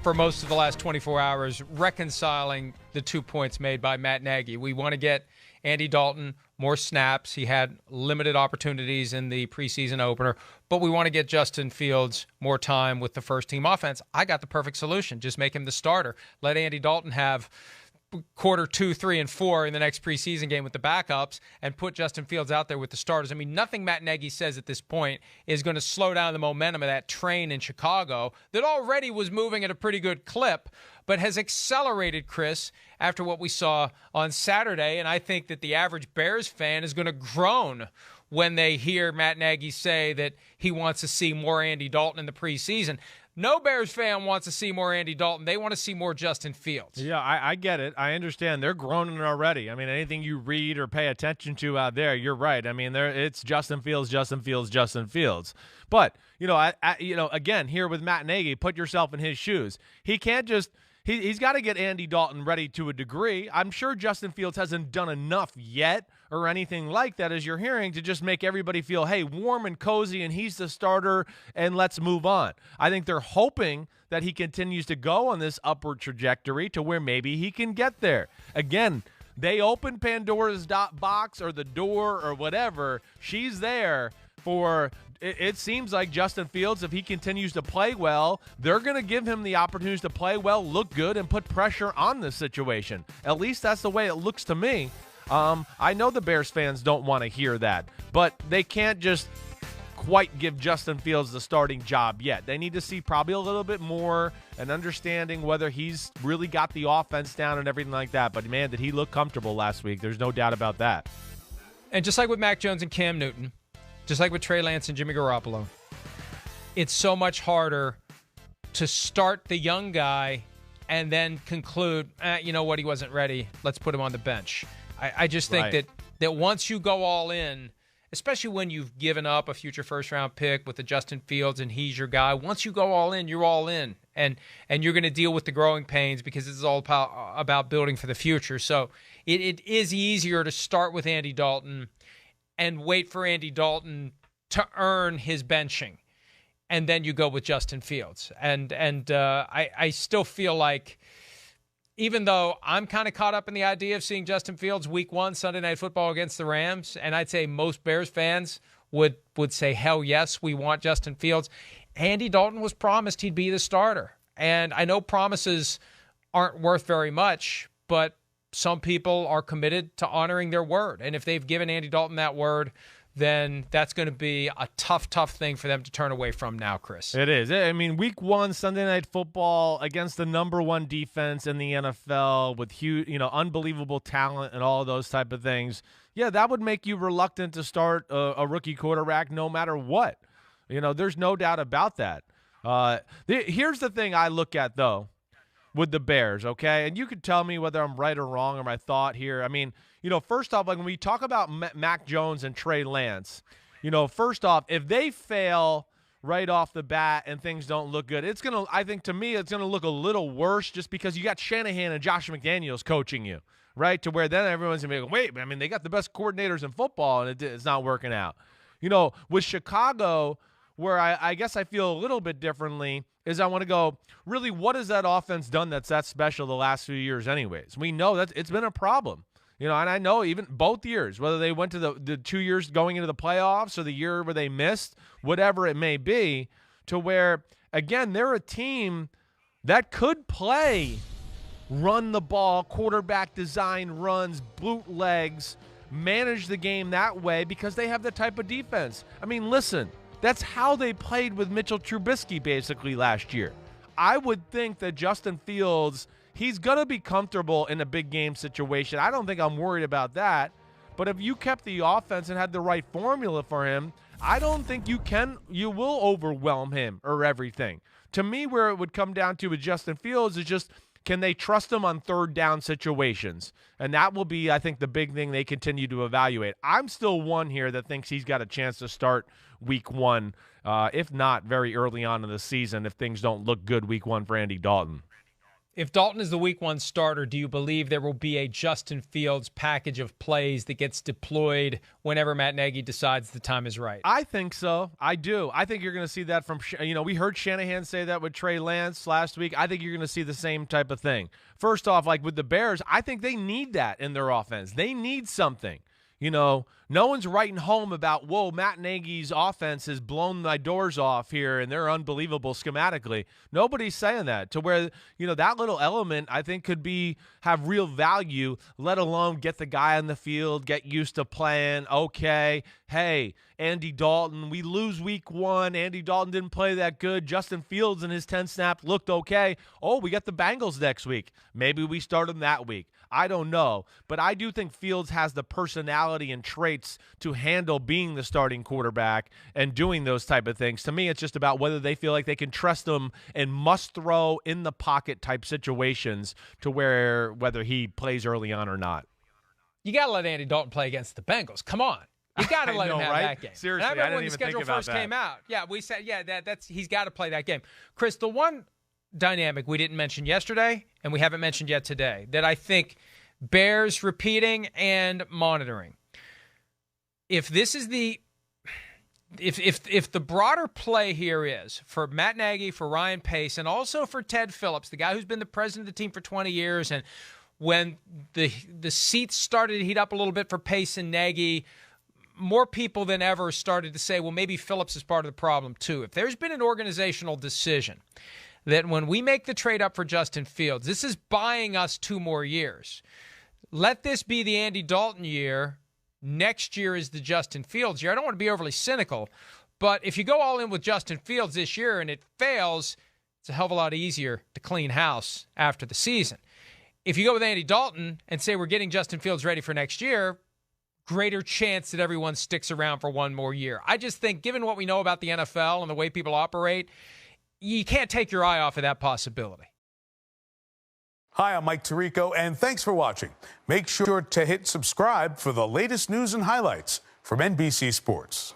for most of the last 24 hours reconciling the 2 points made by Matt Nagy. We want to get Andy Dalton more snaps. He had limited opportunities in the preseason opener, but we want to get Justin Fields more time with the first-team offense. I got the perfect solution. Just make him the starter. Let Andy Dalton have quarter 2, 3, and 4 in the next preseason game with the backups and put Justin Fields out there with the starters. I mean, nothing Matt Nagy says at this point is going to slow down the momentum of that train in Chicago that already was moving at a pretty good clip, but has accelerated, Chris, after what we saw on Saturday. And I think that the average Bears fan is going to groan when they hear Matt Nagy say that he wants to see more Andy Dalton in the preseason. No Bears fan wants to see more Andy Dalton. They want to see more Justin Fields. Yeah, I get it. I understand. They're groaning already. I mean, anything you read or pay attention to out there, you're right. I mean, it's Justin Fields, Justin Fields, Justin Fields. But, again, here with Matt Nagy, put yourself in his shoes. He can't just – he's got to get Andy Dalton ready to a degree. I'm sure Justin Fields hasn't done enough yet or anything like that, as you're hearing, to just make everybody feel, hey, warm and cozy, and he's the starter, and let's move on. I think they're hoping that he continues to go on this upward trajectory to where maybe he can get there. Again, they open Pandora's box or the door or whatever. She's there for it seems like Justin Fields, if he continues to play well, they're going to give him the opportunities to play well, look good, and put pressure on this situation. At least that's the way it looks to me. I know the Bears fans don't want to hear that, but they can't just quite give Justin Fields the starting job yet. They need to see probably a little bit more and understanding whether he's really got the offense down and everything like that. But, man, did he look comfortable last week? There's no doubt about that. And just like with Mac Jones and Cam Newton, just like with Trey Lance and Jimmy Garoppolo, it's so much harder to start the young guy and then conclude, you know what, he wasn't ready. Let's put him on the bench. I just think that once you go all in, especially when you've given up a future first-round pick with the Justin Fields and he's your guy, once you go all in, you're all in. And you're going to deal with the growing pains because this is all about building for the future. So it is easier to start with Andy Dalton and wait for Andy Dalton to earn his benching. And then you go with Justin Fields. And I still feel like, even though I'm kind of caught up in the idea of seeing Justin Fields week 1 Sunday Night Football against the Rams, and I'd say most Bears fans would say, hell yes, we want Justin Fields. Andy Dalton was promised he'd be the starter. And I know promises aren't worth very much, but some people are committed to honoring their word. And if they've given Andy Dalton that word, then that's going to be a tough thing for them to turn away from now, Chris. It is. I mean, week 1 Sunday Night Football against the number 1 defense in the NFL with huge, unbelievable talent and all of those type of things. Yeah, that would make you reluctant to start a rookie quarterback no matter what. There's no doubt about that. Here's the thing I look at, though, with the Bears, okay? And you could tell me whether I'm right or wrong or my thought here. I mean, first off, like when we talk about Mac Jones and Trey Lance, first off, if they fail right off the bat and things don't look good, I think to me, it's going to look a little worse just because you got Shanahan and Josh McDaniels coaching you, right? To where then everyone's going to be like, wait, I mean, they got the best coordinators in football and it's not working out. With Chicago, where I guess I feel a little bit differently, is I want to go, really, what has that offense done that's that special the last few years anyways? We know that it's been a problem. And I know even both years, whether they went to the 2 years going into the playoffs or the year where they missed, whatever it may be, to where, again, they're a team that could play, run the ball, quarterback design runs, bootlegs, manage the game that way because they have the type of defense. I mean, listen, that's how they played with Mitchell Trubisky basically last year. I would think that Justin Fields, he's going to be comfortable in a big game situation. I don't think I'm worried about that. But if you kept the offense and had the right formula for him, I don't think you will overwhelm him or everything. To me, where it would come down to with Justin Fields is just, can they trust him on third down situations? And that will be, I think, the big thing they continue to evaluate. I'm still one here that thinks he's got a chance to start week 1, if not very early on in the season, if things don't look good week 1 for Andy Dalton. If Dalton is the week 1 starter, do you believe there will be a Justin Fields package of plays that gets deployed whenever Matt Nagy decides the time is right? I think so. I do. I think you're going to see that from, we heard Shanahan say that with Trey Lance last week. I think you're going to see the same type of thing. First off, like with the Bears, I think they need that in their offense. They need something. No one's writing home about, whoa, Matt Nagy's offense has blown my doors off here and they're unbelievable schematically. Nobody's saying that, to where, that little element I think could have real value, let alone get the guy on the field, get used to playing. Okay, hey, Andy Dalton, we lose week 1. Andy Dalton didn't play that good. Justin Fields in his 10 snaps looked okay. Oh, we got the Bengals next week. Maybe we start him that week. I don't know, but I do think Fields has the personality and traits to handle being the starting quarterback and doing those type of things. To me, it's just about whether they feel like they can trust him in must-throw, in-the-pocket type situations, to whether he plays early on or not. You got to let Andy Dalton play against the Bengals. Come on. You got to let him have that game. Seriously, and I remember when the schedule first came out. Yeah, we said, he's got to play that game. Chris, the one dynamic we didn't mention yesterday and we haven't mentioned yet today that I think bears repeating and monitoring. If this is if the broader play here is for Matt Nagy, for Ryan Pace, and also for Ted Phillips, the guy who's been the president of the team for 20 years, and when the seats started to heat up a little bit for Pace and Nagy, more people than ever started to say, well, maybe Phillips is part of the problem too. If there's been an organizational decision that when we make the trade up for Justin Fields, this is buying us 2 more years. Let this be the Andy Dalton year. Next year is the Justin Fields year. I don't want to be overly cynical, but if you go all in with Justin Fields this year and it fails, it's a hell of a lot easier to clean house after the season. If you go with Andy Dalton and say we're getting Justin Fields ready for next year, greater chance that everyone sticks around for 1 more year. I just think, given what we know about the NFL and the way people operate, you can't take your eye off of that possibility. Hi, I'm Mike Tirico, and thanks for watching. Make sure to hit subscribe for the latest news and highlights from NBC Sports.